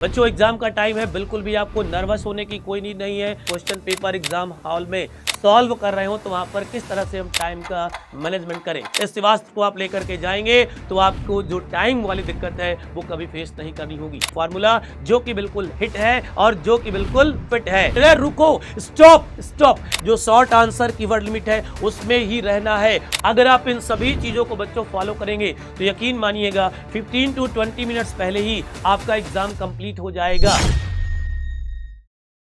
बच्चों एग्जाम का टाइम है, बिल्कुल भी आपको नर्वस होने की कोई नीड नहीं है। क्वेश्चन पेपर एग्जाम हॉल में सॉल्व कर रहे हो तो वहां पर किस तरह से हम टाइम का मैनेजमेंट करें, इस वास्त्र को आप लेकर के जाएंगे तो आपको जो टाइम वाली दिक्कत है वो कभी फेस नहीं करनी होगी। फॉर्मूला जो कि बिल्कुल हिट है और जो कि बिल्कुल फिट है। अरे रुको, स्टॉप स्टॉप, जो शॉर्ट आंसर की वर्ड लिमिट है उसमें ही रहना है। अगर आप इन सभी चीजों को बच्चों फॉलो करेंगे तो यकीन मानिएगा 15 to 20 मिनट्स पहले ही आपका एग्जाम कंप्लीट हो जाएगा।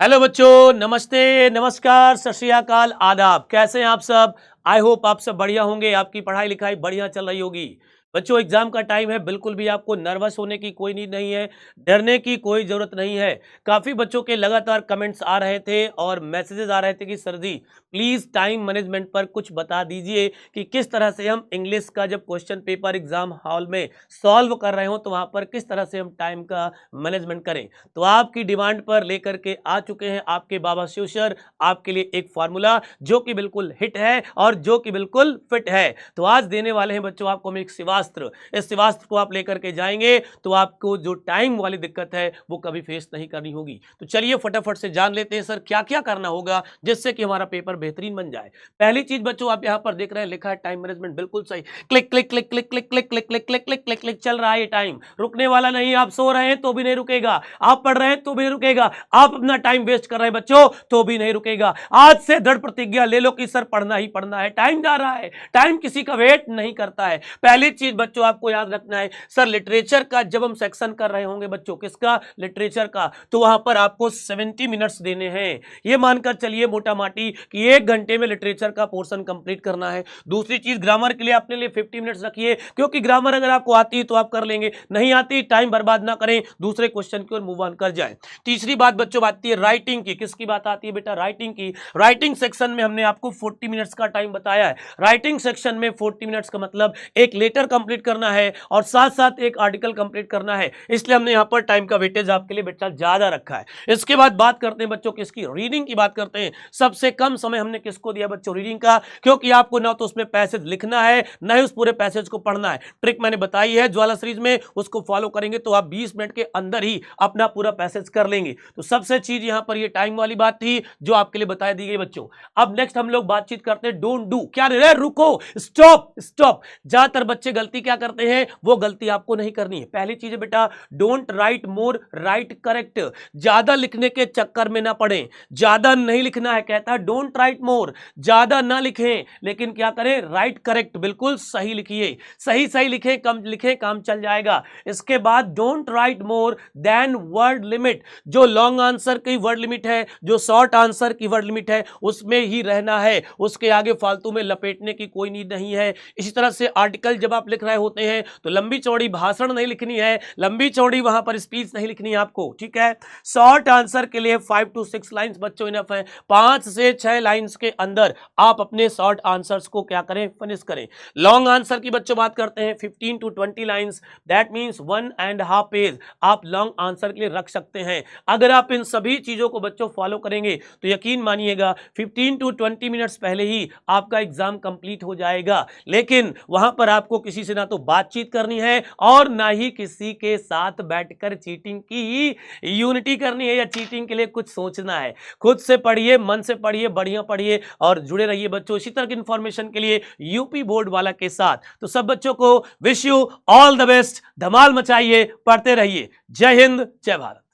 हेलो बच्चों, नमस्ते, नमस्कार, सत श्री अकाल, आदाब। कैसे हैं आप सब? आई होप आप सब बढ़िया होंगे, आपकी पढ़ाई लिखाई बढ़िया चल रही होगी। बच्चों एग्जाम का टाइम है, बिल्कुल भी आपको नर्वस होने की कोई नीड नहीं है, डरने की कोई जरूरत नहीं है। काफी बच्चों के लगातार कमेंट्स आ रहे थे और मैसेजेस आ रहे थे कि sir ji please time management पर कुछ बता दीजिए कि किस तरह से हम इंग्लिश का जब क्वेश्चन पेपर एग्जाम हॉल में सॉल्व कर रहे हो तो वहां पर किस तरह से हम टाइम का मैनेजमेंट करें। तो आपकी डिमांड पर लेकर के आ चुके हैं आपके बाबा शिव सर आपके लिए एक फार्मूला जो कि बिल्कुल हिट है और जो कि बिल्कुल फिट है। तो आज देने वाले हैं बच्चों आपको हम एक शिवास्त्र। इस शिवास्त्र को आप लेकर के जाएंगे तो आपको जो टाइम वाली दिक्कत है वो कभी फेस नहीं करनी होगी। तो चलिए फटाफट से जान लेते हैं सर क्या क्या करना होगा जिससे कि हमारा पेपर बेहतरीन बन जाए। पहली चीज बच्चों आप यहां पर देख रहे हैं लिखा है टाइम मैनेजमेंट, बिल्कुल सही। Click click click click click click click click click click click click चल रहा है, ये टाइम रुकने वाला नहीं। आप सो रहे हैं तो भी नहीं रुकेगा, आप पढ़ रहे हैं तो भी नहीं रुकेगा, आप अपना टाइम वेस्ट कर रहे हैं बच्चों तो भी नहीं रुकेगा। आज से दृढ़ प्रतिज्ञा ले लो कि सर पढ़ना ही पढ़ना है, टाइम जा रहा है, टाइम किसी का वेट नहीं करता है। पहली चीज बच्चों आपको याद रखना है, सर लिटरेचर का जब हम सेक्शन कर रहे होंगे बच्चों, किसका? लिटरेचर का, तो वहां पर आपको 70 मिनट्स देने हैं। ये मानकर चलिए मोटा माटी कि 1 घंटे में लिटरेचर का पोर्शन कंप्लीट करना है। दूसरी चीज ग्रामर के लिए अपने लिए 50 मिनट्स रखिए, क्योंकि ग्रामर अगर आपको आती है तो आप कर लेंगे, नहीं आती टाइम बर्बाद ना करें, दूसरे क्वेश्चन की ओर मूव ऑन कर जाए। तीसरी बात बच्चों आती है राइटिंग की। किसकी बात आती है बेटा? राइटिंग की। राइटिंग सेक्शन में हमने आपको 40 मिनट्स का टाइम बताया है। राइटिंग सेक्शन में 40 मिनट्स का मतलब एक लेटर कंप्लीट करना है और साथ साथ एक आर्टिकल कंप्लीट करना है, इसलिए हमने यहां पर टाइम का वेटेज आपके लिए बेटा ज्यादा रखा है। इसके बाद बात करते हैं बच्चों किसकी? रीडिंग की बात करते हैं। सबसे कम समय हमने किसको दिया बच्चों? रीडिंग का, क्योंकि आपको ना तो उसमें पैसेज लिखना है ना ही उस पूरे पैसेज को पढ़ना है। ट्रिक मैंने बताई है ज्वाला सीरीज में, उसको फॉलो करेंगे तो आप 20 मिनट के अंदर ही अपना पूरा पैसेज कर लेंगे। तो सबसे चीज यहां पर ये टाइम वाली बात थी जो आपके लिए बताई दी गई बच्चों। अब नेक्स्ट हम लोग बातचीत करते हैं डोंट डू। क्या रे, रुको, स्टॉप स्टॉप। ज्यादातर बच्चे गलती क्या करते हैं, वो गलती आपको नहीं करनी है। पहली चीज है बेटा don't write more, right correct. ज्यादा लिखने के चक्कर में ना पड़े, ज्यादा नहीं लिखना है, कहता है डोंट राइट मोर, ज्यादा ना लिखें, लेकिन क्या करें? राइट करेक्ट, बिल्कुल सही लिखिए। सही सही लिखें, कम लिखें, काम चल जाएगा। इसके बाद don't write more than word limit. जो लॉन्ग आंसर की वर्ड लिमिट है, जो शॉर्ट आंसर की वर्ड लिमिट है, उसमें ही रहना है, उसके आगे फालतू में लपेटने की कोई नीड नहीं है। इसी तरह से आर्टिकल जब आप लिख रहे होते हैं तो लंबी चौड़ी भाषण नहीं लिखनी है, लंबी चौड़ी वहां पर स्पीच नहीं लिखनी है आपको, ठीक है। शॉर्ट आंसर के लिए 5 to 6 लाइंस बच्चों इनफ है। 5 से 6 लाइंस के अंदर आप अपने शॉर्ट आंसर्स को क्या करें? फिनिश करें। लॉन्ग आंसर की बच्चों बात करते हैं 15 to 20 lines, that means 1.5 page आप लॉन्ग आंसर के लिए रख सकते हैं। अगर आप इन सभी चीजों को बच्चों फॉलो करेंगे तो यकीन मानिएगा 15 to 20 मिनट्स पहले ही आपका एग्जाम कंप्लीट हो जाएगा। लेकिन वहां पर आपको किसी से ना तो बातचीत करनी है और ना ही किसी के साथ बैठकर चीटिंग की यूनिटी करनी है या चीटिंग के लिए कुछ सोचना है। खुद से पढ़िए, मन से पढ़िए, बढ़िया पढ़िए और जुड़े रहिए बच्चों इसी तरह की इंफॉर्मेशन के लिए यूपी बोर्ड वाला के साथ। तो सब बच्चों को wish you all the best, धमाल मचाइए, पढ़ते रहिए। जय हिंद, जय भारत।